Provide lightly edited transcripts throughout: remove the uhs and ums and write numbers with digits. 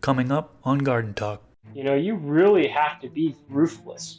Coming up on Garden Talk. You really have to be ruthless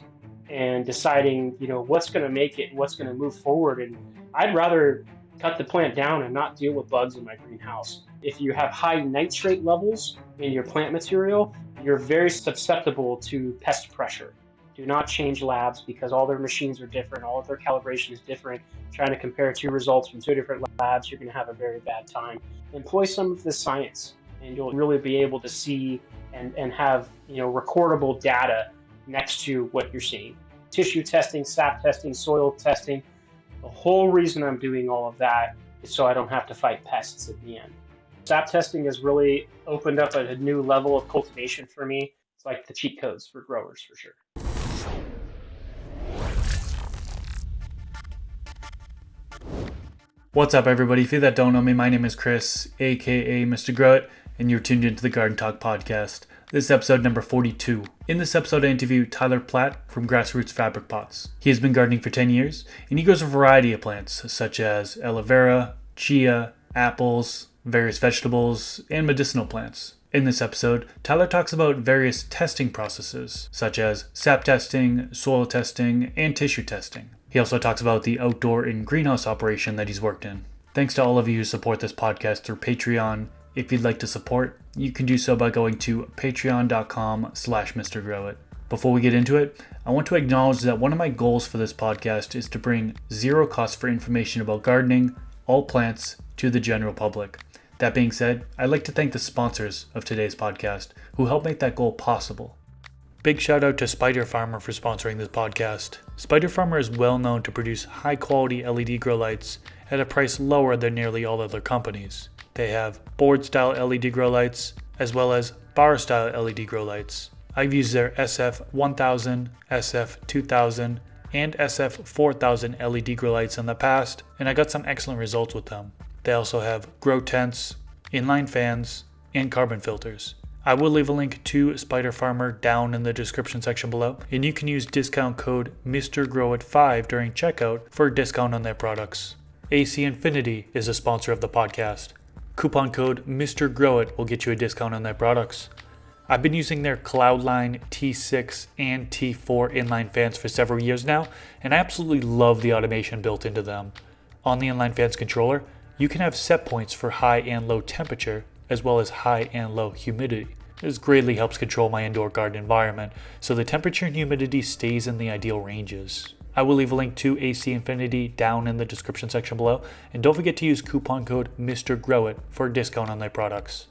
and deciding, what's going to make it, what's going to move forward. And I'd rather cut the plant down and not deal with bugs in my greenhouse. If you have high nitrate levels in your plant material, you're very susceptible to pest pressure. Do not change labs because all their machines are different, all of their calibration is different. Trying to compare two results from two different labs, you're going to have a very bad time. Employ some of the science, and you'll really be able to see and have recordable data next to what you're seeing. Tissue testing, sap testing, soil testing. The whole reason I'm doing all of that is so I don't have to fight pests at the end. Sap testing has really opened up a new level of cultivation for me. It's like the cheat codes for growers for sure. What's up, everybody? For you that don't know me, my name is Chris, aka Mr. Grow It, and you're tuned into the Garden Talk podcast. This is episode number 42. In this episode, I interview Tyler Platt from Grassroots Fabric Pots. He has been gardening for 10 years, and he grows a variety of plants, such as aloe vera, chia, apples, various vegetables, and medicinal plants. In this episode, Tyler talks about various testing processes, such as sap testing, soil testing, and tissue testing. He also talks about the outdoor and greenhouse operation that he's worked in. Thanks to all of you who support this podcast through Patreon. If you'd like to support, you can do so by going to patreon.com/MrGrowIt. Before we get into it, I want to acknowledge that one of my goals for this podcast is to bring zero cost for information about gardening, all plants, to the general public. That being said, I'd like to thank the sponsors of today's podcast who help make that goal possible. Big shout out to Spider Farmer for sponsoring this podcast. Spider Farmer is well known to produce high quality LED grow lights at a price lower than nearly all other companies. They have board style LED grow lights as well as bar style LED grow lights. I've used their SF1000, SF2000, and SF4000 LED grow lights in the past, and I got some excellent results with them. They also have grow tents, inline fans, and carbon filters. I will leave a link to Spider Farmer down in the description section below, and you can use discount code MrGrowIt5 during checkout for a discount on their products. AC Infinity is a sponsor of the podcast. Coupon code MrGrowIt will get you a discount on their products. I've been using their Cloudline T6 and T4 inline fans for several years now, and I absolutely love the automation built into them. On the inline fans controller, you can have set points for high and low temperature, as well as high and low humidity. This greatly helps control my indoor garden environment, so the temperature and humidity stays in the ideal ranges. I will leave a link to AC Infinity down in the description section below, and don't forget to use coupon code MrGrowIt for a discount on their products.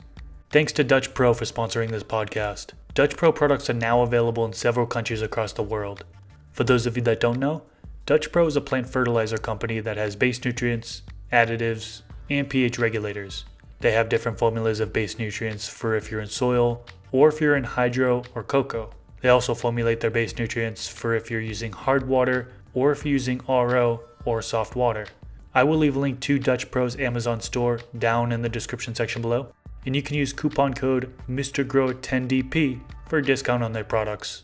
Thanks to Dutch Pro for sponsoring this podcast. Dutch Pro products are now available in several countries across the world. For those of you that don't know, Dutch Pro is a plant fertilizer company that has base nutrients, additives, and pH regulators. They have different formulas of base nutrients for if you're in soil or if you're in hydro or cocoa. They also formulate their base nutrients for if you're using hard water or if you're using RO or soft water. I will leave a link to Dutch Pro's Amazon store down in the description section below, and you can use coupon code MrGrowIt10DP for a discount on their products.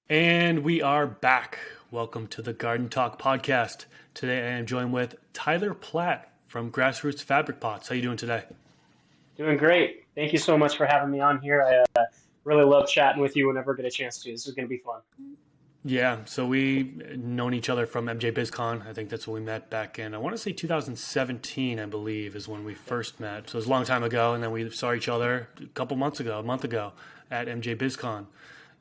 And we are back. Welcome to the Garden Talk podcast. Today I am joined with Tyler Platt from Grassroots Fabric Pots. How you doing today? Doing great. Thank you so much for having me on here. I really love chatting with you whenever I get a chance to. This is going to be fun. Yeah, so we known each other from MJ BizCon. I think that's when we met back in, I want to say 2017, I believe, is when we first met. So it was a long time ago, and then we saw each other a month ago at MJ BizCon.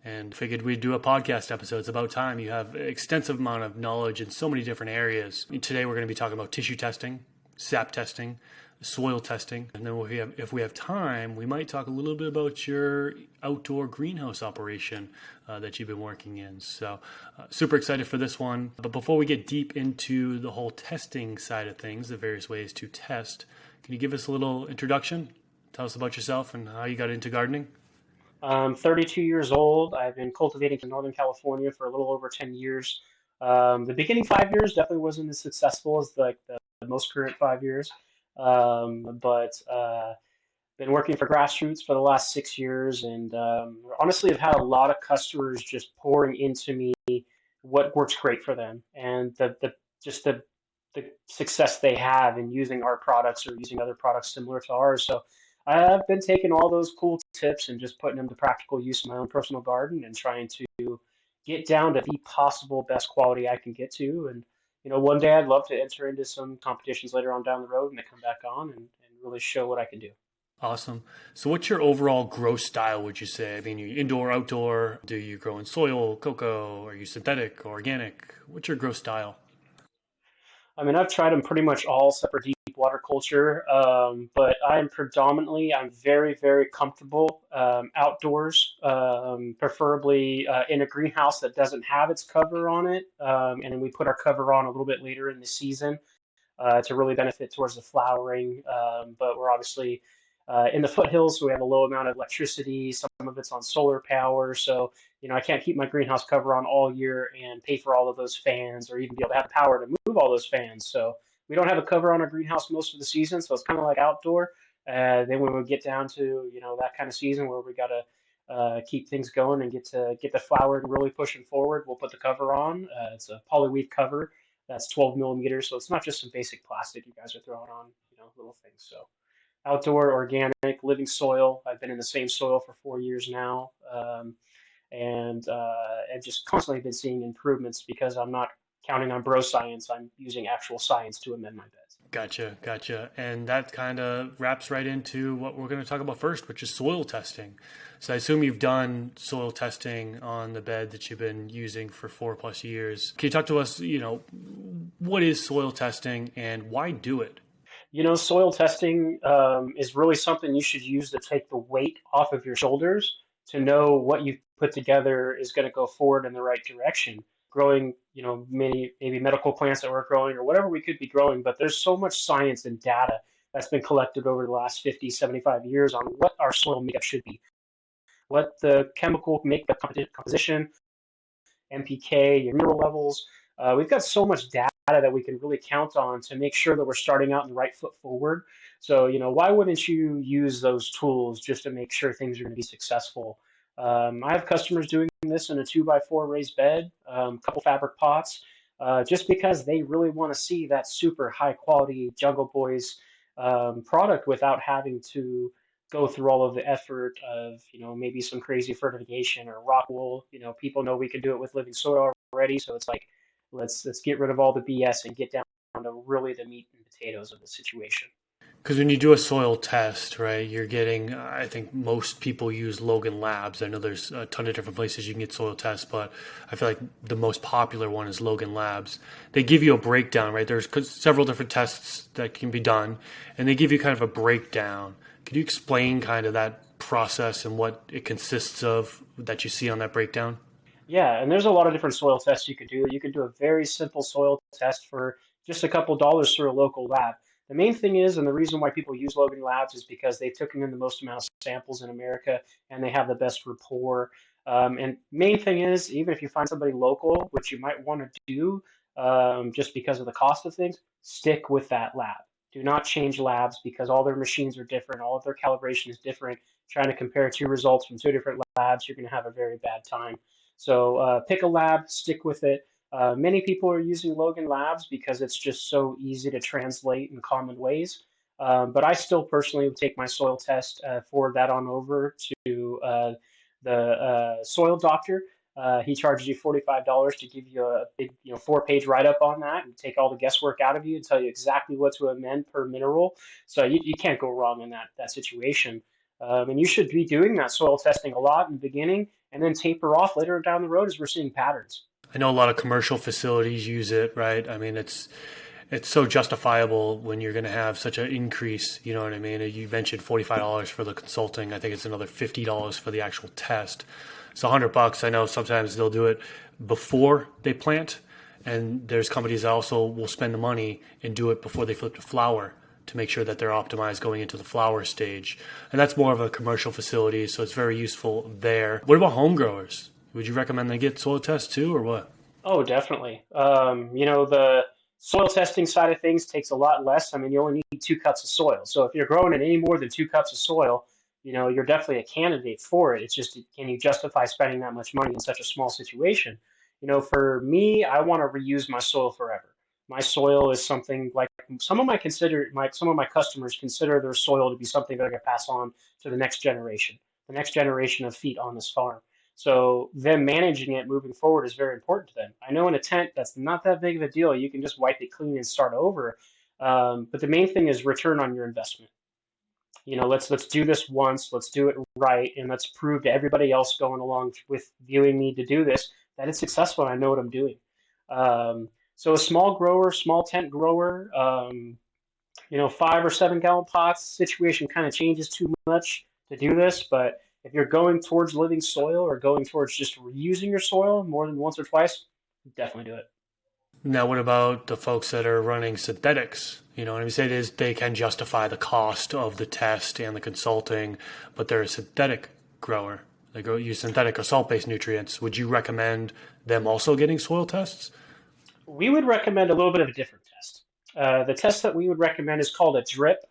And figured we'd do a podcast episode. It's about time. You have an extensive amount of knowledge in so many different areas. Today we're going to be talking about tissue testing, sap testing, soil testing, and then if we have time, we might talk a little bit about your outdoor greenhouse operation that you've been working in. So super excited for this one. But before we get deep into the whole testing side of things, the various ways to test, can you give us a little introduction? Tell us about yourself and how you got into gardening. I'm 32 years old. I've been cultivating in Northern California for a little over 10 years. The beginning 5 years definitely wasn't as successful as the most current 5 years. But been working for Grassroots for the last 6 years, and honestly, I've had a lot of customers just pouring into me what works great for them, and the success they have in using our products or using other products similar to ours. So I've been taking all those cool tips and just putting them to practical use in my own personal garden and trying to get down to the possible best quality I can get to. And one day I'd love to enter into some competitions later on down the road and to come back on and really show what I can do. Awesome. So, what's your overall grow style, would you say? I mean, you indoor, outdoor? Do you grow in soil, cocoa? Are you synthetic, organic? What's your grow style? I mean, I've tried them pretty much all separate deep water culture, but I'm very, very comfortable outdoors, preferably in a greenhouse that doesn't have its cover on it. And then we put our cover on a little bit later in the season to really benefit towards the flowering. But we're obviously in the foothills, so we have a low amount of electricity. Some of it's on solar power, so I can't keep my greenhouse cover on all year and pay for all of those fans, or even be able to have the power to move all those fans. So we don't have a cover on our greenhouse most of the season, so it's kind of like outdoor. Then when we get down to that kind of season where we gotta keep things going and get the flower really pushing forward, we'll put the cover on. It's a polyweave cover that's 12 millimeters, so it's not just some basic plastic you guys are throwing on, little things. So outdoor, organic, living soil. I've been in the same soil for 4 years now, and I've just constantly been seeing improvements because I'm not counting on bro science. I'm using actual science to amend my beds. Gotcha, gotcha. And that kind of wraps right into what we're going to talk about first, which is soil testing. So I assume you've done soil testing on the bed that you've been using for 4+ years. Can you talk to us, what is soil testing and why do it? Soil testing is really something you should use to take the weight off of your shoulders to know what you've put together is going to go forward in the right direction. Growing, maybe medical plants that we're growing or whatever we could be growing, but there's so much science and data that's been collected over the last 50, 75 years on what our soil makeup should be, what the chemical makeup composition, NPK, your mineral levels. We've got so much data that we can really count on to make sure that we're starting out in the right foot forward. So, why wouldn't you use those tools just to make sure things are going to be successful? I have customers doing this in a 2x4 raised bed, a couple fabric pots, just because they really want to see that super high quality Jungle Boys product without having to go through all of the effort of, maybe some crazy fertigation or rock wool. People know we can do it with living soil already, so it's like let's get rid of all the BS and get down to really the meat and potatoes of the situation. Because when you do a soil test, right, you're getting, I think most people use Logan Labs. I know there's a ton of different places you can get soil tests, but I feel like the most popular one is Logan Labs. They give you a breakdown, right? There's several different tests that can be done, and they give you kind of a breakdown. Could you explain kind of that process and what it consists of that you see on that breakdown? Yeah, and there's a lot of different soil tests you could do. You could do a very simple soil test for just a couple dollars through a local lab. The main thing is, and the reason why people use Logan Labs is because they've taken in the most amount of samples in America and they have the best rapport. And main thing is, even if you find somebody local, which you might want to do just because of the cost of things, stick with that lab. Do not change labs because all their machines are different, all of their calibration is different. Trying to compare two results from two different labs, you're going to have a very bad time. So pick a lab, stick with it. Many people are using Logan Labs because it's just so easy to translate in common ways. But I still personally would take my soil test, forward that on over to the soil doctor. He charges you $45 to give you a big, 4-page write-up on that and take all the guesswork out of you and tell you exactly what to amend per mineral. So you can't go wrong in that situation. And you should be doing that soil testing a lot in the beginning and then taper off later down the road as we're seeing patterns. I know a lot of commercial facilities use it, right? I mean, it's so justifiable when you're going to have such an increase. You know what I mean? You mentioned $45 for the consulting. I think it's another $50 for the actual test. So $100. I know sometimes they'll do it before they plant, and there's companies that also will spend the money and do it before they flip to flower to make sure that they're optimized going into the flower stage. And that's more of a commercial facility, so it's very useful there. What about home growers? Would you recommend they get soil tests too, or what? Oh, definitely. The soil testing side of things takes a lot less. I mean, you only need 2 cups of soil. So if you're growing in any more than 2 cups of soil, you're definitely a candidate for it. It's just, can you justify spending that much money in such a small situation? For me, I want to reuse my soil forever. My soil is something like some of my customers consider their soil to be something they're going to pass on to the next generation of feet on this farm. So them managing it moving forward is very important to them. I know in a tent that's not that big of a deal. You can just wipe it clean and start over. But the main thing is return on your investment. Let's do this once, let's do it right, and let's prove to everybody else going along with viewing me to do this that it's successful and I know what I'm doing. So a small grower, small tent grower, 5 or 7 gallon pots, situation kind of changes too much to do this, but if you're going towards living soil or going towards just reusing your soil more than once or twice, definitely do it. Now, what about the folks that are running synthetics? And we say it is they can justify the cost of the test and the consulting, but they're a synthetic grower. They use synthetic or salt-based nutrients. Would you recommend them also getting soil tests? We would recommend a little bit of a different test. The test that we would recommend is called a drip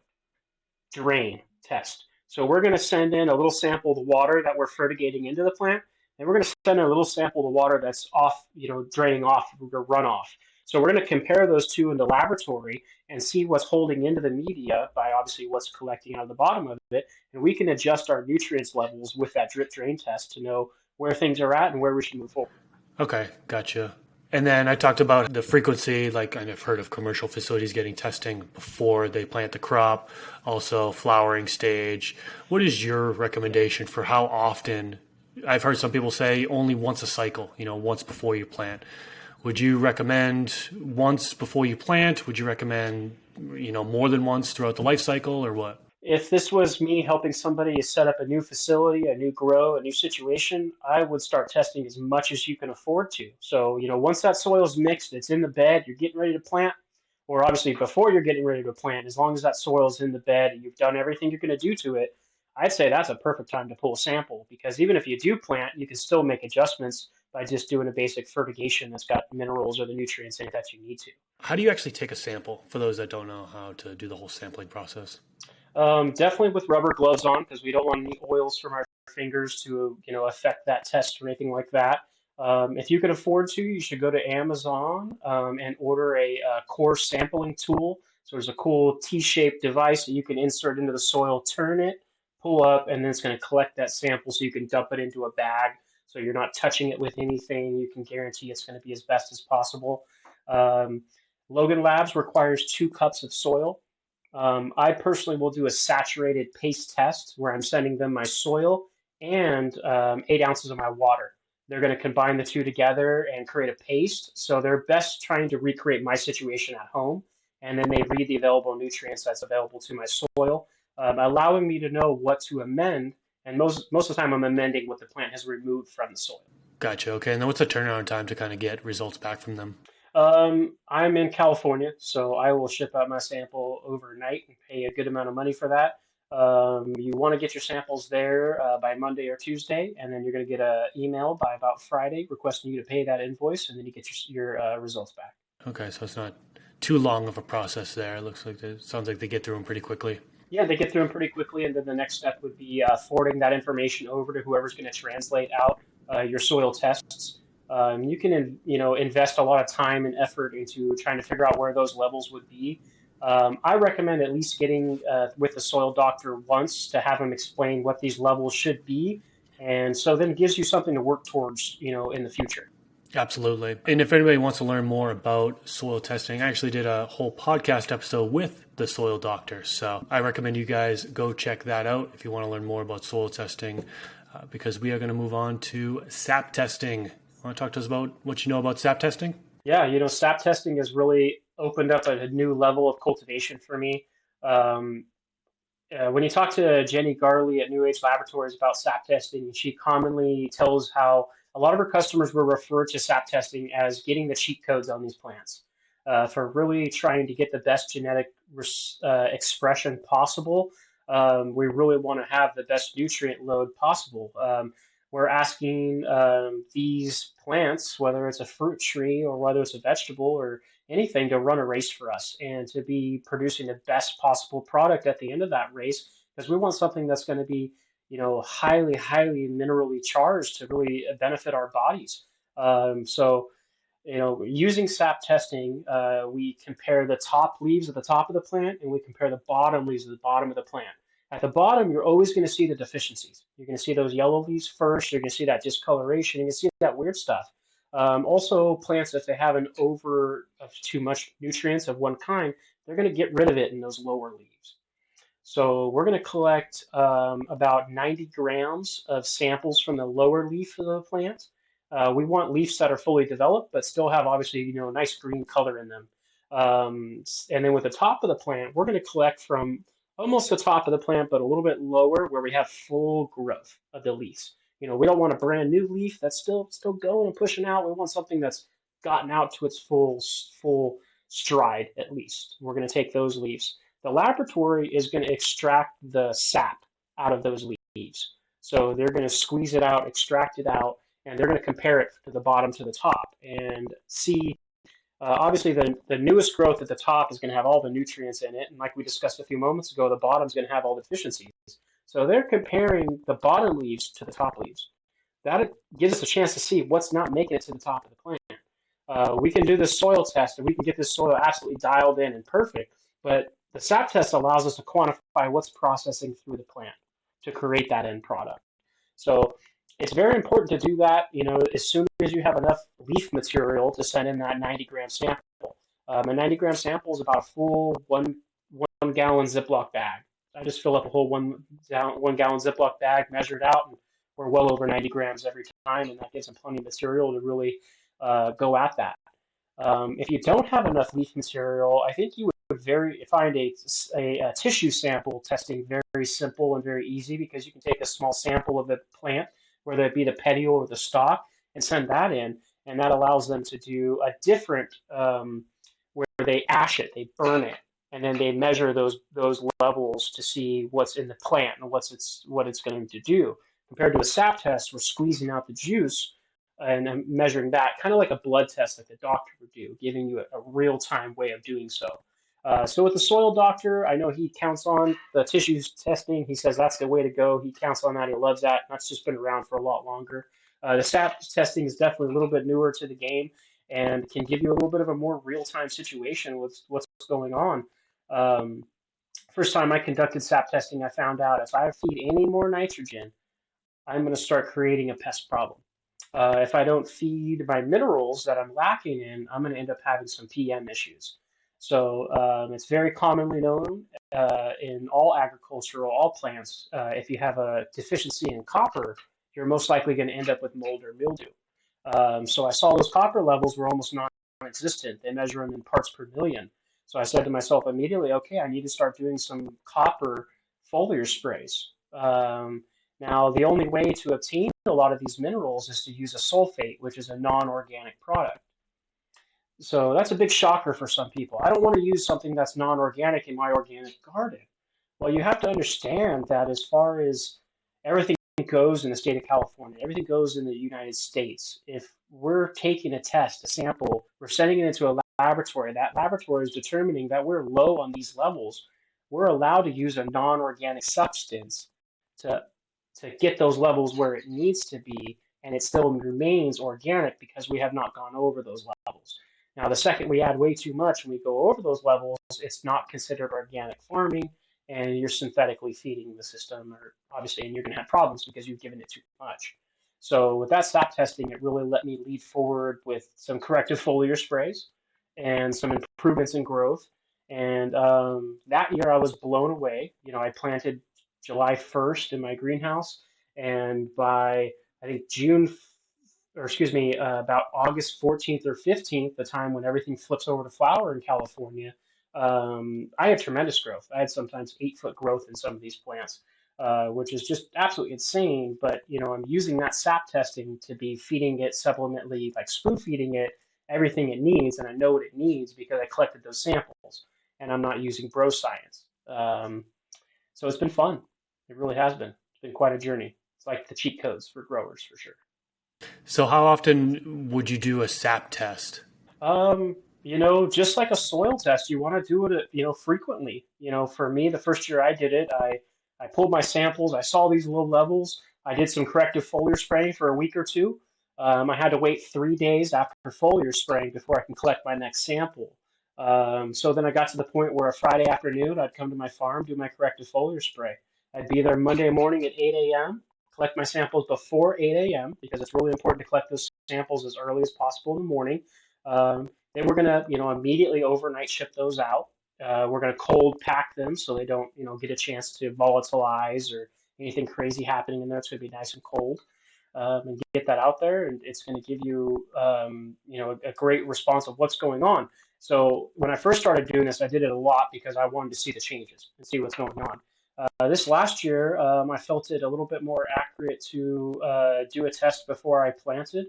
drain test. So we're going to send in a little sample of the water that we're fertigating into the plant, and we're going to send in a little sample of the water that's off, draining off or runoff. So we're going to compare those two in the laboratory and see what's holding into the media by obviously what's collecting out of the bottom of it, and we can adjust our nutrients levels with that drip drain test to know where things are at and where we should move forward. Okay, gotcha. And then I talked about the frequency, like I've heard of commercial facilities getting testing before they plant the crop, also flowering stage. What is your recommendation for how often? I've heard some people say only once a cycle, once before you plant. Would you recommend once before you plant? Would you recommend, more than once throughout the life cycle or what? If this was me helping somebody set up a new facility, a new grow, a new situation, I would start testing as much as you can afford to. So, once that soil is mixed, it's in the bed, you're getting ready to plant, or obviously before you're getting ready to plant, as long as that soil is in the bed and you've done everything you're going to do to it, I'd say that's a perfect time to pull a sample, because even if you do plant, you can still make adjustments by just doing a basic fertigation that's got minerals or the nutrients in it that you need to. How do you actually take a sample for those that don't know how to do the whole sampling process? Definitely with rubber gloves on, because we don't want any oils from our fingers to affect that test or anything like that. If you can afford to, you should go to Amazon and order a core sampling tool. So there's a cool T-shaped device that you can insert into the soil, turn it, pull up, and then it's going to collect that sample so you can dump it into a bag. So you're not touching it with anything. You can guarantee it's going to be as best as possible. Um, Logan Labs requires 2 cups of soil. I personally will do a saturated paste test where I'm sending them my soil and 8 ounces of my water. They're going to combine the two together and create a paste. So they're best trying to recreate my situation at home. And then they read the available nutrients that's available to my soil, allowing me to know what to amend. And most of the time, I'm amending what the plant has removed from the soil. Gotcha. Okay. And then what's the turnaround time to kind of get results back from them? I'm in California, so I will ship out my sample overnight and pay a good amount of money for that. You want to get your samples there by Monday or Tuesday, and then you're going to get an email by about Friday requesting you to pay that invoice, and then you get your results back. Okay, so it's not too long of a process there. Sounds like they get through them pretty quickly. Yeah, they get through them pretty quickly, and then the next step would be forwarding that information over to whoever's going to translate out your soil tests. You can, invest a lot of time and effort into trying to figure out where those levels would be. I recommend at least getting with the soil doctor once to have him explain what these levels should be, and so then it gives you something to work towards, in the future. Absolutely. And if anybody wants to learn more about soil testing, I actually did a whole podcast episode with the soil doctor. So I recommend you guys go check that out if you want to learn more about soil testing, because we are going to move on to sap testing. Want to talk to us about what you know about sap testing? Yeah, sap testing has really opened up a new level of cultivation for me. When you talk to Jenny Garley at New Age Laboratories about sap testing, she commonly tells how a lot of her customers will refer to sap testing as getting the cheat codes on these plants for really trying to get the best genetic expression possible. We really want to have the best nutrient load possible. We're asking these plants, whether it's a fruit tree or whether it's a vegetable or anything, to run a race for us and to be producing the best possible product at the end of that race, because we want something that's going to be, highly, highly minerally charged to really benefit our bodies. So Using sap testing, we compare the top leaves at the top of the plant and we compare the bottom leaves at the bottom of the plant. At the bottom, you're always going to see the deficiencies. You're going to see those yellow leaves first. You're going to see that discoloration. You're going to see that weird stuff. Also, plants, if they have an over of too much nutrients of one kind, they're going to get rid of it in those lower leaves. So we're going to collect about 90 grams of samples from the lower leaf of the plant. We want leaves that are fully developed, but still have obviously, nice green color in them. And then with the top of the plant, we're going to collect from almost the top of the plant, but a little bit lower where we have full growth of the leaves. We don't want a brand new leaf that's still going and pushing out. We want something that's gotten out to its full stride at least. We're going to take those leaves. The laboratory is going to extract the sap out of those leaves. So they're going to squeeze it out, extract it out, and they're going to compare it to the bottom to the top and see. Obviously, the newest growth at the top is going to have all the nutrients in it. And like we discussed a few moments ago, the bottom is going to have all the deficiencies. So they're comparing the bottom leaves to the top leaves. That gives us a chance to see what's not making it to the top of the plant. We can do this soil test and we can get this soil absolutely dialed in and perfect. But the SAP test allows us to quantify what's processing through the plant to create that end product. So it's very important to do that, as soon as you have enough leaf material to send in that 90-gram sample. A 90-gram sample is about a full one gallon Ziploc bag. I just fill up a whole one gallon Ziploc bag, measure it out, and we're well over 90 grams every time, and that gives them plenty of material to really go at that. If you don't have enough leaf material, I think you would find a tissue sample testing very simple and very easy, because you can take a small sample of the plant, whether it be the petiole or the stalk, and send that in, and that allows them to do a different where they ash it, they burn it, and then they measure those levels to see what's in the plant and what it's going to do. Compared to a sap test, we're squeezing out the juice and measuring that, kind of like a blood test that the doctor would do, giving you a real-time way of doing so. So with the soil doctor, I know he counts on the tissues testing. He says that's the way to go. He counts on that. He loves that. That's just been around for a lot longer. The sap testing is definitely a little bit newer to the game and can give you a little bit of a more real-time situation with what's going on. First time I conducted sap testing, I found out if I feed any more nitrogen, I'm going to start creating a pest problem. If I don't feed my minerals that I'm lacking in, I'm going to end up having some PM issues. So it's very commonly known in all plants. If you have a deficiency in copper, you're most likely going to end up with mold or mildew. So I saw those copper levels were almost non-existent. They measure them in parts per million. So I said to myself immediately, okay, I need to start doing some copper foliar sprays. Now, the only way to obtain a lot of these minerals is to use a sulfate, which is a non-organic product. So that's a big shocker for some people. I don't want to use something that's non-organic in my organic garden. Well, you have to understand that as far as everything goes in the state of California, everything goes in the United States. If we're taking a test, a sample, we're sending it into a laboratory, that laboratory is determining that we're low on these levels, we're allowed to use a non-organic substance to get those levels where it needs to be, and it still remains organic because we have not gone over those levels. Now, the second we add way too much and we go over those levels, it's not considered organic farming, and you're synthetically feeding the system, or obviously, and you're going to have problems because you've given it too much. So with that sap testing, it really let me lead forward with some corrective foliar sprays and some improvements in growth. And that year I was blown away. I planted July 1st in my greenhouse, and by I think about August 14th or 15th, the time when everything flips over to flower in California, I had tremendous growth. I had sometimes 8-foot growth in some of these plants, which is just absolutely insane. But I'm using that sap testing to be feeding it supplementally, like spoon feeding it everything it needs, and I know what it needs because I collected those samples, and I'm not using bro science. So it's been fun. It really has been. It's been quite a journey. It's like the cheat codes for growers, for sure. So how often would you do a sap test? Just like a soil test, you want to do it, frequently. For me, the first year I did it, I pulled my samples. I saw these low levels. I did some corrective foliar spraying for a week or two. I had to wait 3 days after foliar spraying before I can collect my next sample. So then I got to the point where a Friday afternoon, I'd come to my farm, do my corrective foliar spray. I'd be there Monday morning at 8 a.m., collect my samples before 8 a.m. because it's really important to collect those samples as early as possible in the morning. Then we're gonna, immediately overnight ship those out. We're gonna cold pack them so they don't, get a chance to volatilize or anything crazy happening in there. It's gonna be nice and cold, and get that out there, and it's gonna give you, a great response of what's going on. So when I first started doing this, I did it a lot because I wanted to see the changes and see what's going on. This last year, I felt it a little bit more accurate to do a test before I planted.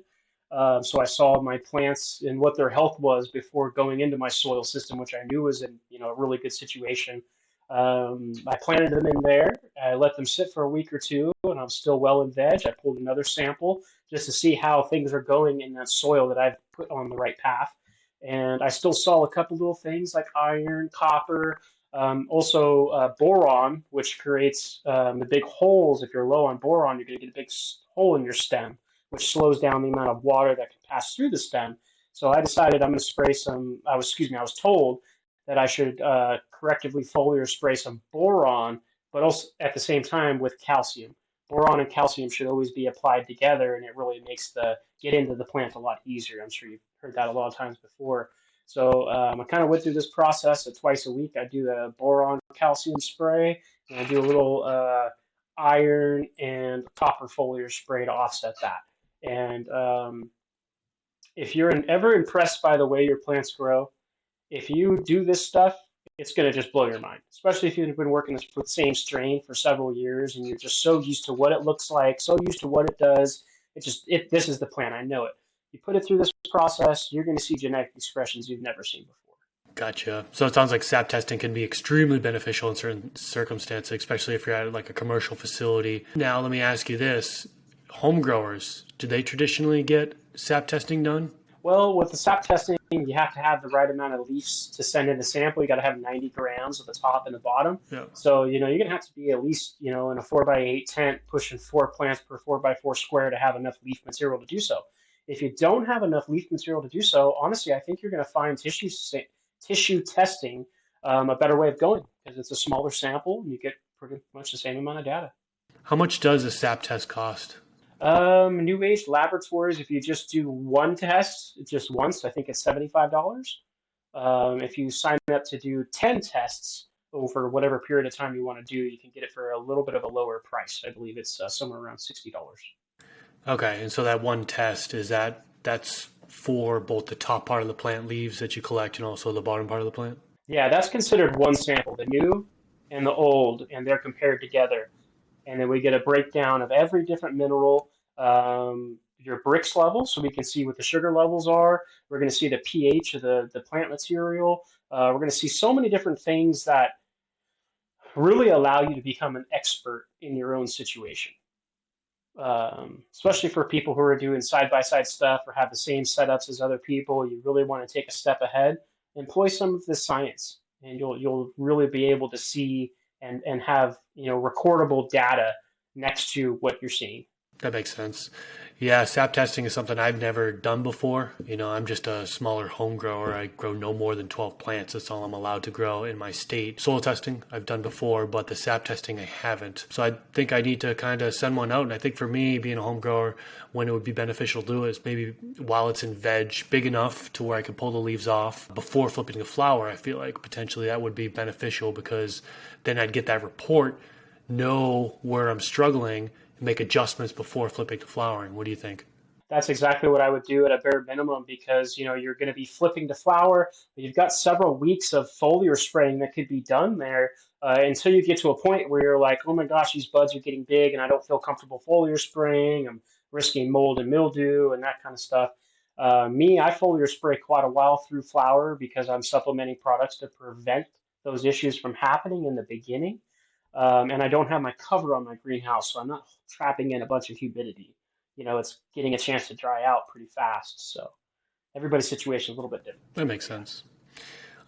So I saw my plants and what their health was before going into my soil system, which I knew was in a really good situation. I planted them in there. I let them sit for a week or two, and I'm still well in veg. I pulled another sample just to see how things are going in that soil that I've put on the right path. And I still saw a couple little things like iron, copper, also boron, which creates the big holes. If you're low on boron, you're going to get a big hole in your stem, which slows down the amount of water that can pass through the stem. So I decided I'm going to spray some. I was told that I should correctively foliar spray some boron, but also at the same time with calcium. Boron and calcium should always be applied together, and it really makes the get into the plant a lot easier. I'm sure you've heard that a lot of times before. So I kind of went through this process. So twice a week, I do the boron calcium spray, and I do a little iron and copper foliar spray to offset that. And if you're ever impressed by the way your plants grow, if you do this stuff, it's going to just blow your mind, especially if you've been working with the same strain for several years and you're just so used to what it looks like, so used to what it does. This is the plant. I know it. You put it through this process, you're going to see genetic expressions you've never seen before. Gotcha. So it sounds like sap testing can be extremely beneficial in certain circumstances, especially if you're at like a commercial facility. Now, let me ask you this. Home growers, do they traditionally get sap testing done? Well, with the sap testing, you have to have the right amount of leaves to send in the sample. You got to have 90 grams at the top and the bottom. Yeah. So, you're going to have to be at least, in a 4x8 tent, pushing 4 plants per 4x4 square to have enough leaf material to do so. If you don't have enough leaf material to do so, honestly, I think you're going to find tissue testing a better way of going because it's a smaller sample and you get pretty much the same amount of data. How much does a sap test cost? New age laboratories, if you just do one test, just once, I think it's $75. If you sign up to do 10 tests over whatever period of time you want to do, you can get it for a little bit of a lower price. I believe it's somewhere around $60. Okay, and so that one test, that's for both the top part of the plant leaves that you collect and also the bottom part of the plant? Yeah, that's considered one sample, the new and the old, and they're compared together. And then we get a breakdown of every different mineral, your Brix level, so we can see what the sugar levels are. We're going to see the pH of the plant material. We're going to see so many different things that really allow you to become an expert in your own situation. Especially for people who are doing side-by-side stuff or have the same setups as other people, you really want to take a step ahead, employ some of the science, and you'll really be able to see and have recordable data next to what you're seeing. That makes sense. Yeah, sap testing is something I've never done before. I'm just a smaller home grower. I grow no more than 12 plants. That's all I'm allowed to grow in my state. Soil testing I've done before, but the sap testing I haven't. So I think I need to kind of send one out. And I think for me, being a home grower, when it would be beneficial to do it is maybe while it's in veg, big enough to where I can pull the leaves off before flipping to flower. I feel like potentially that would be beneficial because then I'd get that report, know where I'm struggling, make adjustments before flipping to flowering. What do you think? That's exactly what I would do at a bare minimum because you're going to be flipping to flower. But you've got several weeks of foliar spraying that could be done there until you get to a point where you're like, oh my gosh, these buds are getting big and I don't feel comfortable foliar spraying. I'm risking mold and mildew and that kind of stuff. I foliar spray quite a while through flower because I'm supplementing products to prevent those issues from happening in the beginning. And I don't have my cover on my greenhouse, so I'm not trapping in a bunch of humidity. It's getting a chance to dry out pretty fast. So everybody's situation is a little bit different. That makes sense.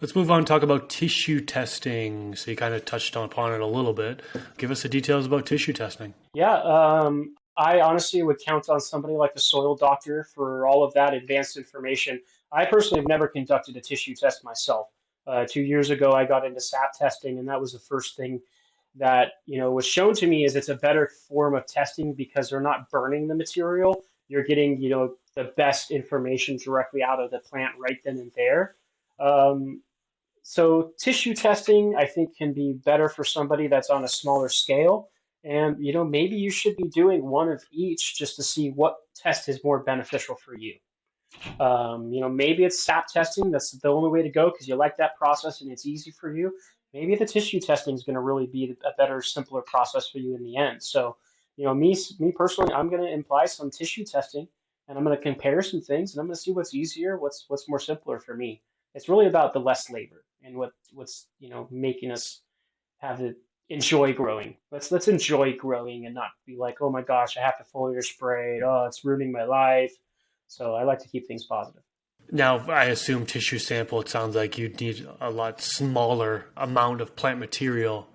Let's move on and talk about tissue testing. So you kind of touched upon it a little bit. Give us the details about tissue testing. Yeah, I honestly would count on somebody like the soil doctor for all of that advanced information. I personally have never conducted a tissue test myself. 2 years ago, I got into sap testing, and that was the first thing that was shown to me is it's a better form of testing because they're not burning the material. You're getting the best information directly out of the plant right then and there. Um, so tissue testing, I think, can be better for somebody that's on a smaller scale. And maybe you should be doing one of each just to see what test is more beneficial for you. Maybe it's sap testing. That's the only way to go because you like that process and it's easy for you. Maybe the tissue testing is going to really be a better, simpler process for you in the end. So, me personally, I'm going to imply some tissue testing, and I'm going to compare some things, and I'm going to see what's easier, what's more simpler for me. It's really about the less labor and what's making us have to enjoy growing. Let's enjoy growing and not be like, oh my gosh, I have to foliar spray. Oh, it's ruining my life. So I like to keep things positive. Now, I assume tissue sample, it sounds like you'd need a lot smaller amount of plant material.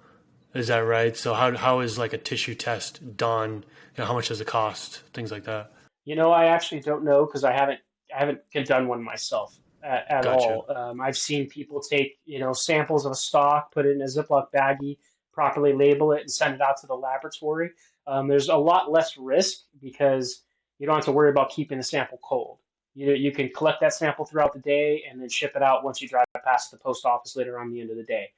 Is that right? So how is like a tissue test done? How much does it cost? Things like that. I actually don't know because I haven't done one myself at Gotcha. all. I've seen people take samples of a stock, put it in a Ziploc baggie, properly label it, and send it out to the laboratory. There's a lot less risk because you don't have to worry about keeping the sample cold. You can collect that sample throughout the day and then ship it out once you drive past the post office later on the end of the day.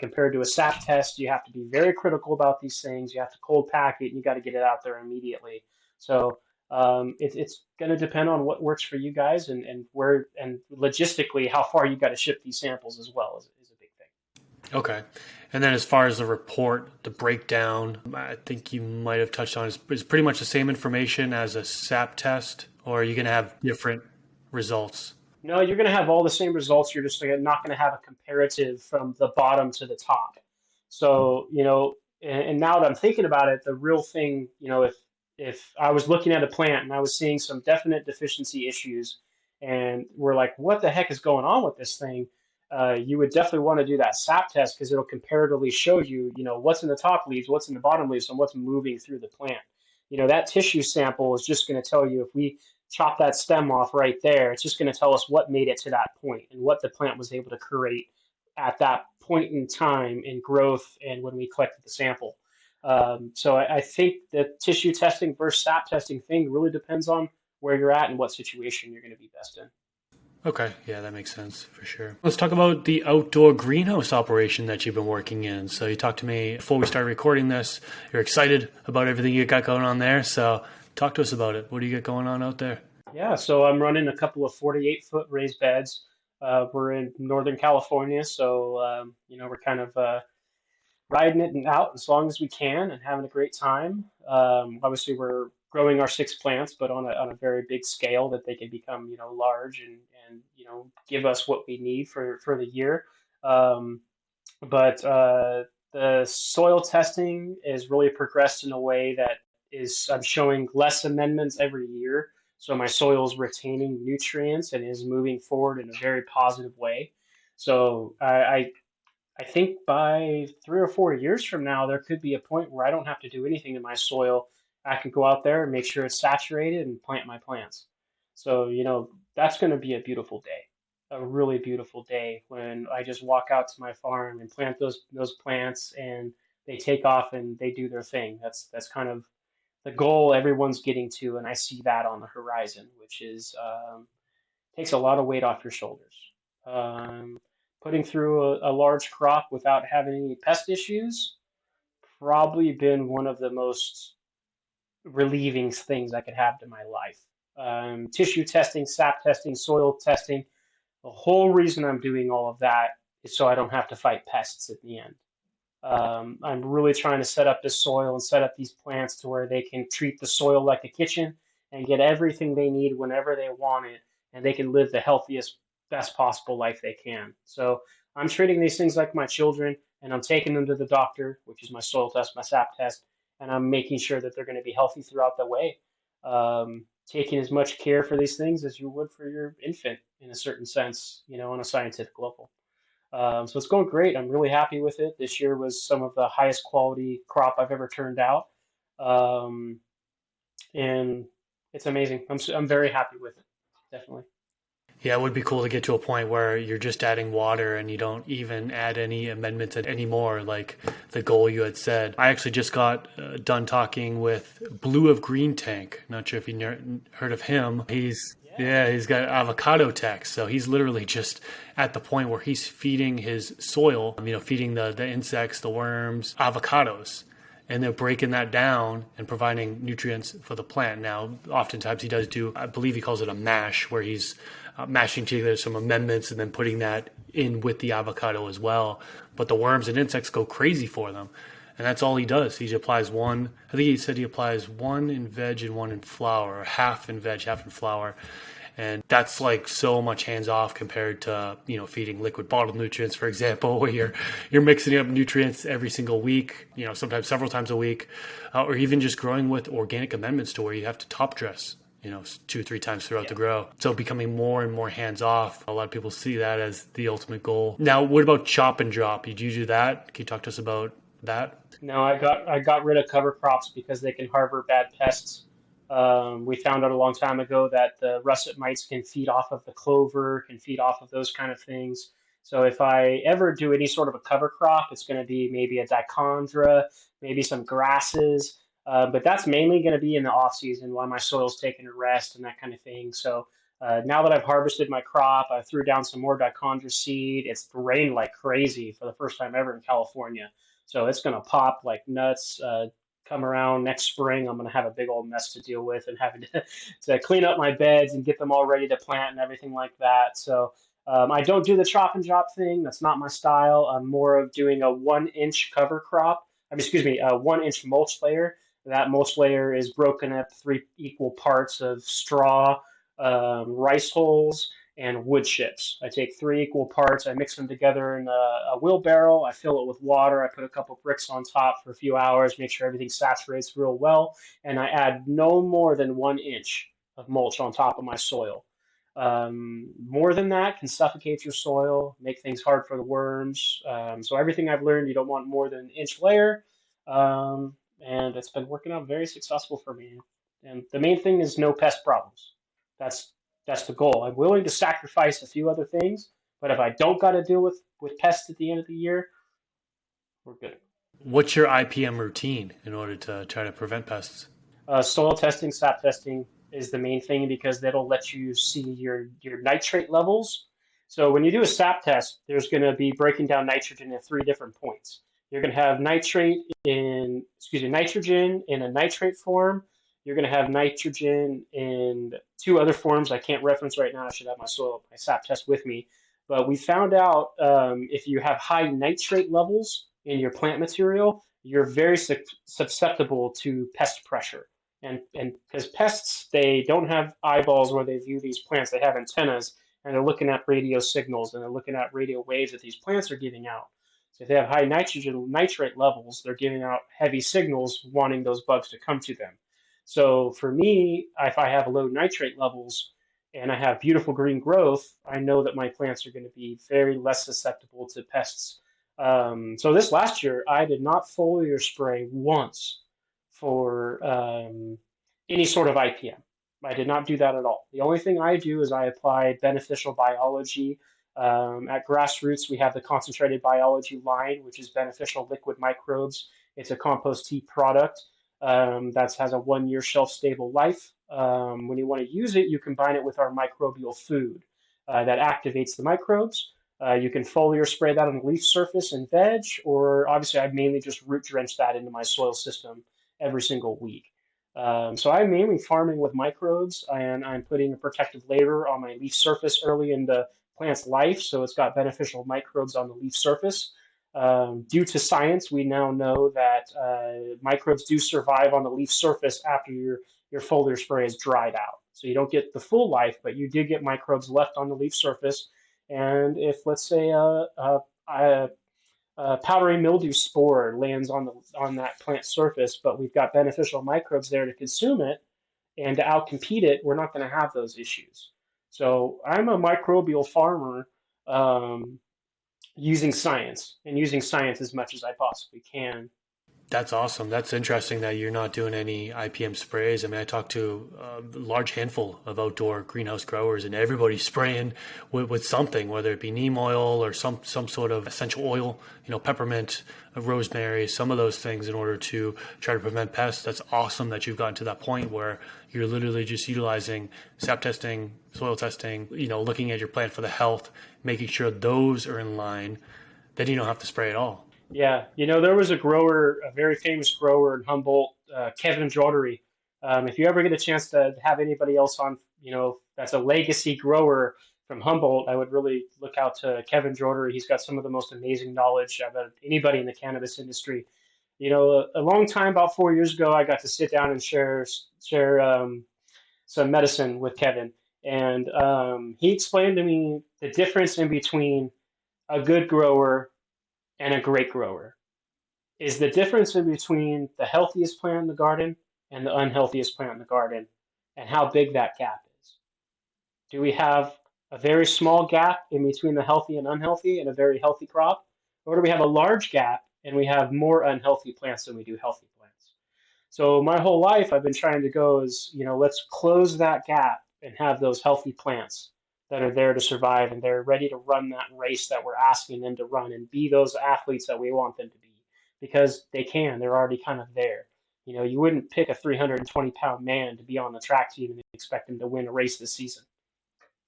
Compared to a SAP test, you have to be very critical about these things. You have to cold pack it, and you got to get it out there immediately. So it's going to depend on what works for you guys and where and logistically how far you got to ship these samples as well is a big thing. Okay. And then as far as the report, the breakdown, I think you might have touched on is pretty much the same information as a SAP test, or are you going to have different results? No, you're going to have all the same results. You're just not going to have a comparative from the bottom to the top. So, and now that I'm thinking about it, the real thing, if I was looking at a plant and I was seeing some definite deficiency issues, and we're like, what the heck is going on with this thing? You would definitely want to do that SAP test because it'll comparatively show you, what's in the top leaves, what's in the bottom leaves, and what's moving through the plant. That tissue sample is just going to tell you if we chop that stem off right there, it's just going to tell us what made it to that point and what the plant was able to create at that point in time in growth and when we collected the sample. So I think the tissue testing versus sap testing thing really depends on where you're at and what situation you're going to be best in. Okay, yeah, that makes sense for sure. Let's talk about the outdoor greenhouse operation that you've been working in. So you talked to me before we started recording this. You're excited about everything you got going on there. So talk to us about it. What do you got going on out there? Yeah, so I'm running a couple of 48-foot raised beds. We're in Northern California, so we're kind of riding it and out as long as we can and having a great time. Obviously, we're growing our six plants, but on a very big scale that they can become large and give us what we need for the year. Um, but the soil testing is really progressed in a way that is I'm showing less amendments every year. So my soil is retaining nutrients and is moving forward in a very positive way. So I think by 3 or 4 years from now, there could be a point where I don't have to do anything to my soil. I can go out there and make sure it's saturated and plant my plants. So, that's going to be a beautiful day, a really beautiful day when I just walk out to my farm and plant those plants and they take off and they do their thing. That's kind of the goal everyone's getting to, and I see that on the horizon, which is takes a lot of weight off your shoulders. Um, Putting through a large crop without having any pest issues probably been one of the most relieving things I could have to my life. Tissue testing, sap testing, soil testing. The whole reason I'm doing all of that is so I don't have to fight pests at the end. I'm really trying to set up this soil and set up these plants to where they can treat the soil like a kitchen and get everything they need whenever they want it, and they can live the healthiest, best possible life they can. So I'm treating these things like my children, and I'm taking them to the doctor, which is my soil test, my sap test, and I'm making sure that they're going to be healthy throughout the way. Taking as much care for these things as you would for your infant, in a certain sense, on a scientific level. So it's going great. I'm really happy with it. This year was some of the highest quality crop I've ever turned out. Um, and it's amazing. I'm very happy with it, definitely. Yeah, it would be cool to get to a point where you're just adding water and you don't even add any amendments anymore, like the goal you had said. I actually just got done talking with Blue of Green Tank. Not sure if you heard of him. He's got avocado tech. So he's literally just at the point where he's feeding his soil, feeding the insects, the worms, avocados, and they're breaking that down and providing nutrients for the plant. Now, oftentimes he does do, I believe he calls it a mash, where he's mashing together some amendments and then putting that in with the avocado as well. But the worms and insects go crazy for them. And that's all he does. He applies one, I think he said he applies one in veg and one in flower, or half in veg, half in flower. And that's like so much hands off compared to, feeding liquid bottled nutrients, for example, where you're mixing up nutrients every single week, sometimes several times a week, or even just growing with organic amendments to where you have to top dress, 2 or 3 times throughout the grow. So becoming more and more hands off. A lot of people see that as the ultimate goal. Now, what about chop and drop? Did you do that? Can you talk to us about that? No, I got rid of cover crops because they can harbor bad pests. We found out a long time ago that the russet mites can feed off of the clover, can feed off of those kind of things. So if I ever do any sort of a cover crop, it's going to be maybe a dichondra, maybe some grasses, but that's mainly going to be in the off season while my soil's taking a rest and that kind of thing. So now that I've harvested my crop, I threw down some more dichondra seed. It's rained like crazy for the first time ever in California. So it's going to pop like nuts. Come around next spring, I'm going to have a big old mess to deal with and having to clean up my beds and get them all ready to plant and everything like that. So I don't do the chop and drop thing. That's not my style. I'm more of doing a 1 inch cover crop. I mean, excuse me, a 1 inch mulch layer. That mulch layer is broken up 3 equal parts of straw, rice hulls, and wood chips. I take 3 equal parts, I mix them together in a wheelbarrow, I fill it with water, I put a couple bricks on top for a few hours, make sure everything saturates real well, and I add no more than 1 inch of mulch on top of my soil. More than that can suffocate your soil, make things hard for the worms. So everything I've learned, you don't want more than an inch layer, and it's been working out very successful for me. And the main thing is no pest problems. That's that's the goal. I'm willing to sacrifice a few other things, but if I don't got to deal with pests at the end of the year, we're good. What's your IPM routine in order to try to prevent pests? Soil testing, sap testing is the main thing because that'll let you see your nitrate levels. So when you do a sap test, there's going to be breaking down nitrogen at 3 different points. You're going to have nitrogen in a nitrate form. You're going to have nitrogen in two other forms I can't reference right now. I should have my sap test with me. But we found out if you have high nitrate levels in your plant material, you're very susceptible to pest pressure. And because pests, they don't have eyeballs where they view these plants, they have antennas, and they're looking at radio signals and they're looking at radio waves that these plants are giving out. So if they have high nitrogen nitrate levels, they're giving out heavy signals wanting those bugs to come to them. So for me, if I have low nitrate levels and I have beautiful green growth, I know that my plants are going to be very less susceptible to pests. So this last year, I did not foliar spray once for any sort of IPM. I did not do that at all. The only thing I do is I apply beneficial biology. At Grassroots, we have the concentrated biology line, which is beneficial liquid microbes. It's a compost tea product that has a 1 year shelf stable life. When you want to use it, you combine it with our microbial food that activates the microbes. You can foliar spray that on the leaf surface and veg, or obviously I mainly just root drench that into my soil system every single week. So I'm mainly farming with microbes, and I'm putting a protective layer on my leaf surface early in the plant's life, so it's got beneficial microbes on the leaf surface. Due to science, we now know that microbes do survive on the leaf surface after your foliar spray is dried out. So you don't get the full life, but you do get microbes left on the leaf surface. And if, let's say, powdery mildew spore lands on that plant surface, but we've got beneficial microbes there to consume it and to outcompete it, we're not going to have those issues. So I'm a microbial farmer using science and using science as much as I possibly can. That's awesome. That's interesting that you're not doing any IPM sprays. I mean, I talked to a large handful of outdoor greenhouse growers, and everybody's spraying with something, whether it be neem oil or some sort of essential oil, peppermint, rosemary, some of those things in order to try to prevent pests. That's awesome that you've gotten to that point where you're literally just utilizing sap testing, soil testing, looking at your plant for the health, making sure those are in line. Then you don't have to spray at all. Yeah, there was a grower, a very famous grower in Humboldt, Kevin Jodery. If you ever get a chance to have anybody else on, that's a legacy grower from Humboldt, I would really look out to Kevin Jodery. He's got some of the most amazing knowledge about anybody in the cannabis industry. A long time, about 4 years ago, I got to sit down and share some medicine with Kevin, and he explained to me the difference in between a good grower and a great grower is the difference in between the healthiest plant in the garden and the unhealthiest plant in the garden, and how big that gap is. Do we have a very small gap in between the healthy and unhealthy and a very healthy crop? Or do we have a large gap and we have more unhealthy plants than we do healthy plants? So my whole life I've been trying to go is, let's close that gap and have those healthy plants that are there to survive, and they're ready to run that race that we're asking them to run and be those athletes that we want them to be, because they can. They're already kind of there. You wouldn't pick a 320-pound man to be on the track team and expect him to win a race this season.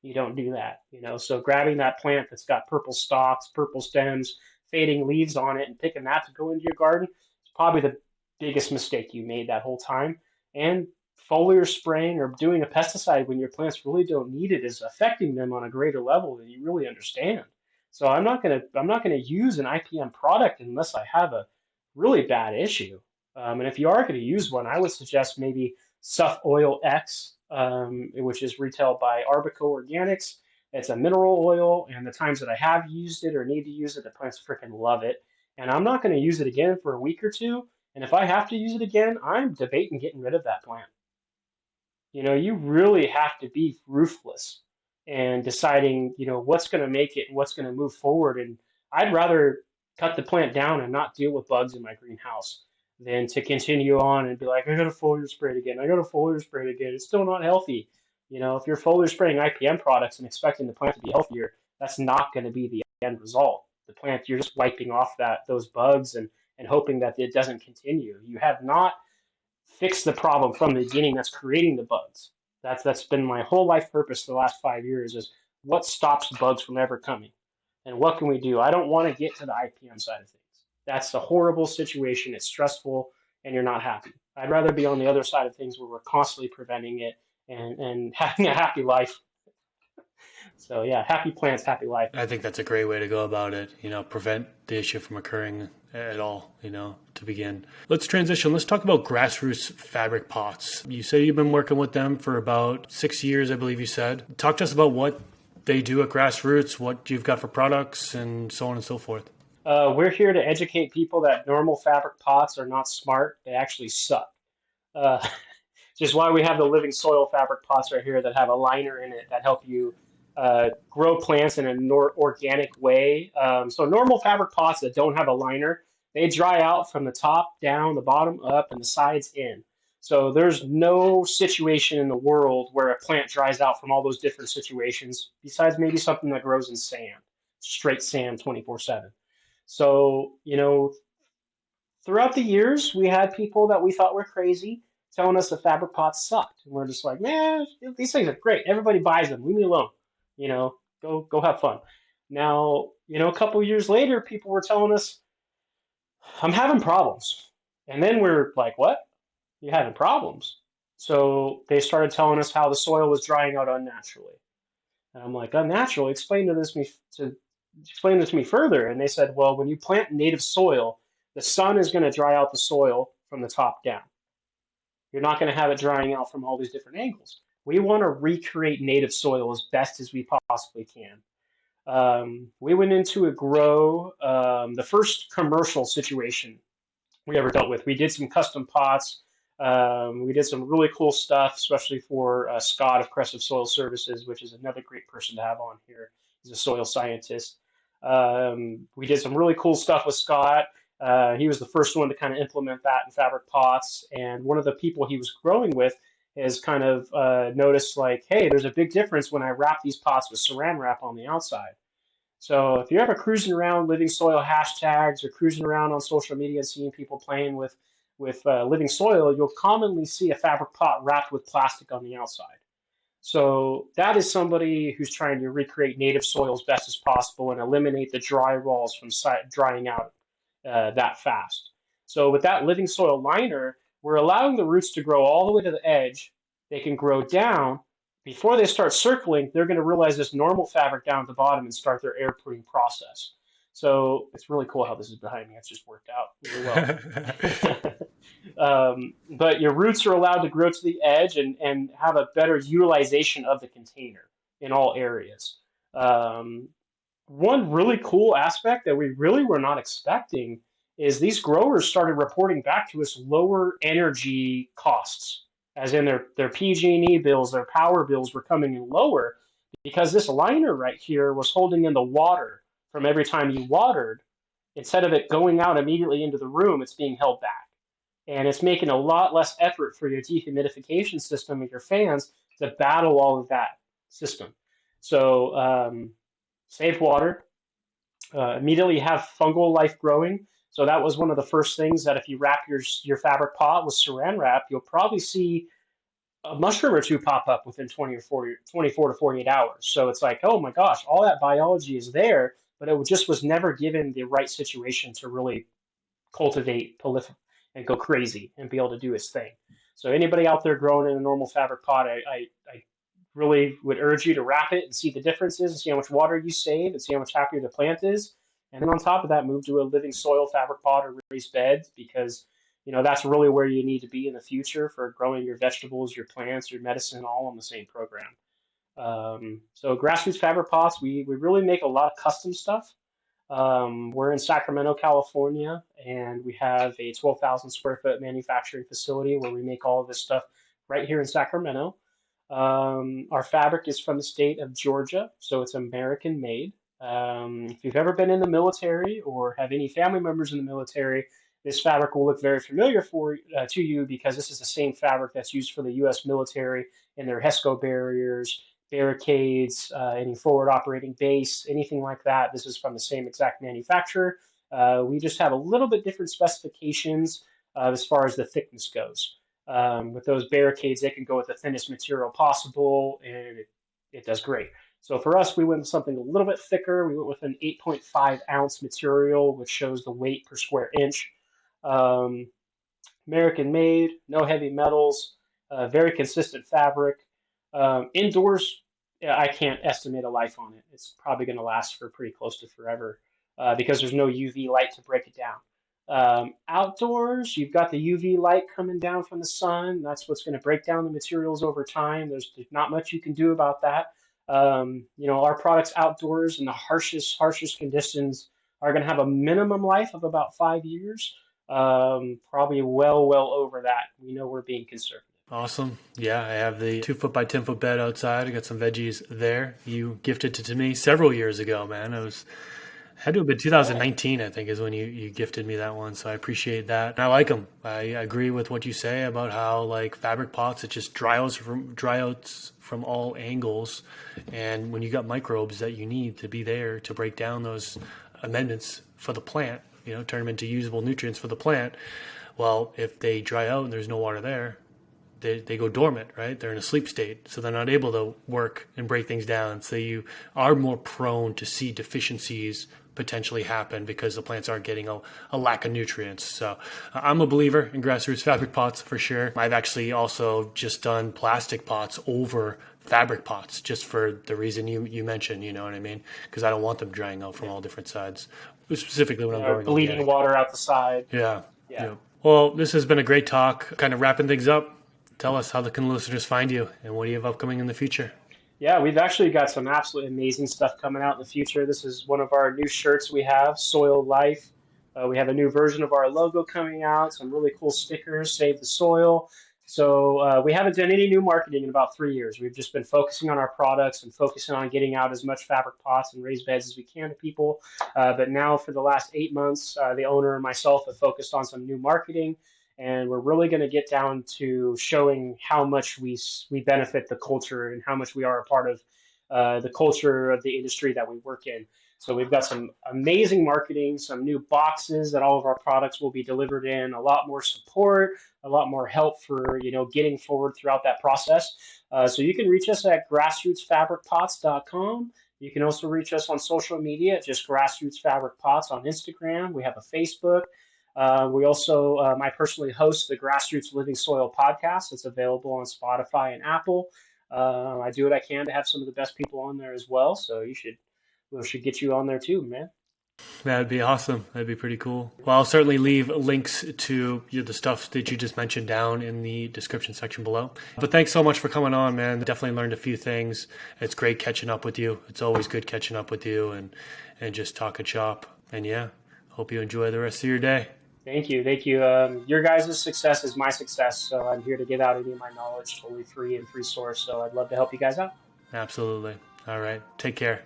You don't do that. So grabbing that plant that's got purple stalks, purple stems, fading leaves on it, and picking that to go into your garden is probably the biggest mistake you made that whole time. And foliar spraying or doing a pesticide when your plants really don't need it is affecting them on a greater level than you really understand. So I'm not gonna use an IPM product unless I have a really bad issue. And if you are going to use one, I would suggest maybe Suff Oil X, which is retailed by Arbico Organics. It's a mineral oil, and the times that I have used it or need to use it, the plants freaking love it. And I'm not going to use it again for a week or two. And if I have to use it again, I'm debating getting rid of that plant. You really have to be ruthless and deciding, what's going to make it and what's going to move forward. And I'd rather cut the plant down and not deal with bugs in my greenhouse than to continue on and be like, I got to foliar spray it again. I got to foliar spray it again. It's still not healthy. If you're foliar spraying IPM products and expecting the plant to be healthier, that's not going to be the end result. The plant, you're just wiping off those bugs and hoping that it doesn't continue. You have not fixed the problem from the beginning that's creating the bugs. That's been my whole life purpose the last 5 years, is what stops bugs from ever coming. And what can we do? I don't want to get to the IPM side of things. That's a horrible situation. It's stressful, and you're not happy. I'd rather be on the other side of things where we're constantly preventing it and having a happy life. So yeah, happy plants, happy life. I think that's a great way to go about it. Prevent the issue from occurring at all, to begin. Let's transition. Let's talk about Grassroots Fabric Pots. You say you've been working with them for about 6 years, I believe you said. Talk to us about what they do at Grassroots, what you've got for products, and so on and so forth. We're here to educate people that normal fabric pots are not smart. They actually suck. Just why we have the living soil fabric pots right here that have a liner in it that help you grow plants in an organic way. So normal fabric pots that don't have a liner, they dry out from the top down, the bottom up, and the sides in. So there's no situation in the world where a plant dries out from all those different situations, besides maybe something that grows in sand, straight sand 24/7. So, throughout the years, we had people that we thought were crazy telling us the fabric pots sucked. And we're just like, man, these things are great. Everybody buys them. Leave me alone. Go have fun. Now, a couple years later, people were telling us, I'm having problems. And then we're like, what? You're having problems? So they started telling us how the soil was drying out unnaturally. And I'm like, unnatural? Explain this to me further. And they said, well, when you plant native soil, the sun is going to dry out the soil from the top down. You're not going to have it drying out from all these different angles. We want to recreate native soil as best as we possibly can. We went into a grow, the first commercial situation we ever dealt with. We did some custom pots. We did some really cool stuff, especially for Scott of Crescent Soil Services, which is another great person to have on here. He's a soil scientist. We did some really cool stuff with Scott. He was the first one to kind of implement that in fabric pots. And one of the people he was growing with has kind of noticed like, hey, there's a big difference when I wrap these pots with saran wrap on the outside. So if you're ever cruising around living soil hashtags or cruising around on social media seeing people playing with living soil, you'll commonly see a fabric pot wrapped with plastic on the outside. So that is somebody who's trying to recreate native soil as best as possible and eliminate the dry walls from drying out that fast. So with that living soil liner, we're allowing the roots to grow all the way to the edge. They can grow down. Before they start circling, they're going to realize this normal fabric down at the bottom and start their air pruning process. So it's really cool how this is behind me. It's just worked out really well. But your roots are allowed to grow to the edge and have a better utilization of the container in all areas. One really cool aspect that we really were not expecting is these growers started reporting back to us lower energy costs, as in their PG&E bills, their power bills were coming in lower because this liner right here was holding in the water from every time you watered. Instead of it going out immediately into the room, it's being held back. And it's making a lot less effort for your dehumidification system and your fans to battle all of that system. So save water, immediately have fungal life growing. So that was one of the first things that if you wrap your fabric pot with saran wrap, you'll probably see a mushroom or two pop up within 24 to 48 hours. So it's like, oh my gosh, all that biology is there, but it just was never given the right situation to really cultivate, proliferate, and go crazy and be able to do its thing. So anybody out there growing in a normal fabric pot, I really would urge you to wrap it and see the differences and see how much water you save and see how much happier the plant is. And then on top of that, move to a living soil fabric pot or raised beds because that's really where you need to be in the future for growing your vegetables, your plants, your medicine, all on the same program. So Grassroots Fabric Pots, we really make a lot of custom stuff. We're in Sacramento, California, and we have a 12,000 square foot manufacturing facility where we make all of this stuff right here in Sacramento. Our fabric is from the state of Georgia, so it's American made. If you've ever been in the military or have any family members in the military, this fabric will look very familiar to you because this is the same fabric that's used for the U.S. military in their HESCO barriers, barricades, any forward operating base, anything like that. This is from the same exact manufacturer. We just have a little bit different specifications as far as the thickness goes. With those barricades, they can go with the thinnest material possible, and it does great. So for us, we went with something a little bit thicker. We went with an 8.5 ounce material, which shows the weight per square inch. American made, no heavy metals, very consistent fabric. Indoors, I can't estimate a life on it. It's probably going to last for pretty close to forever because there's no UV light to break it down. Outdoors, you've got the UV light coming down from the sun. That's what's going to break down the materials over time. There's not much you can do about that. Our products outdoors in the harshest conditions are going to have a minimum life of about 5 years. Probably well over that. We know we're being conservative. Awesome. Yeah, I have the 2 foot by 10 foot bed outside. I got some veggies there. You gifted it to me several years ago, man. Had to have been 2019, I think, is when you gifted me that one. So I appreciate that. And I like them. I agree with what you say about how like fabric pots, it just dry outs from all angles. And when you got microbes that you need to be there to break down those amendments for the plant, turn them into usable nutrients for the plant. Well, if they dry out and there's no water there, they go dormant, right? They're in a sleep state. So they're not able to work and break things down. So you are more prone to see deficiencies potentially happen because the plants aren't getting a lack of nutrients. So I'm a believer in Grassroots Fabric Pots for sure. I've actually also just done plastic pots over fabric pots just for the reason you mentioned, you know what I mean? Because I don't want them drying out from all different sides, specifically when I'm growing bleeding organic. Water out the side. Yeah. Well, this has been a great talk. Kind of wrapping things up. Tell us how can listeners find you and what do you have upcoming in the future? Yeah, we've actually got some absolutely amazing stuff coming out in the future. This is one of our new shirts we have, Soil Life. We have a new version of our logo coming out, some really cool stickers, Save the Soil. So we haven't done any new marketing in about 3 years. We've just been focusing on our products and focusing on getting out as much fabric pots and raised beds as we can to people. But now for the last 8 months, the owner and myself have focused on some new marketing, and we're really going to get down to showing how much we benefit the culture and how much we are a part of the culture of the industry that we work in. So we've got some amazing marketing, some new boxes that all of our products will be delivered in, a lot more support, a lot more help for getting forward throughout that process. So you can reach us at grassrootsfabricpots.com. You can also reach us on social media, just Grassroots Fabric Pots on Instagram. We have a Facebook. We also, I personally host the Grassroots Living Soil podcast. It's available on Spotify and Apple. I do what I can to have some of the best people on there as well. So we should get you on there too, man. That'd be awesome. That'd be pretty cool. Well, I'll certainly leave links to the stuff that you just mentioned down in the description section below. But thanks so much for coming on, man. Definitely learned a few things. It's great catching up with you. It's always good catching up with you and just talking shop. And yeah, hope you enjoy the rest of your day. Thank you. Thank you. Your guys' success is my success. So I'm here to give out any of my knowledge totally free and free source. So I'd love to help you guys out. Absolutely. All right. Take care.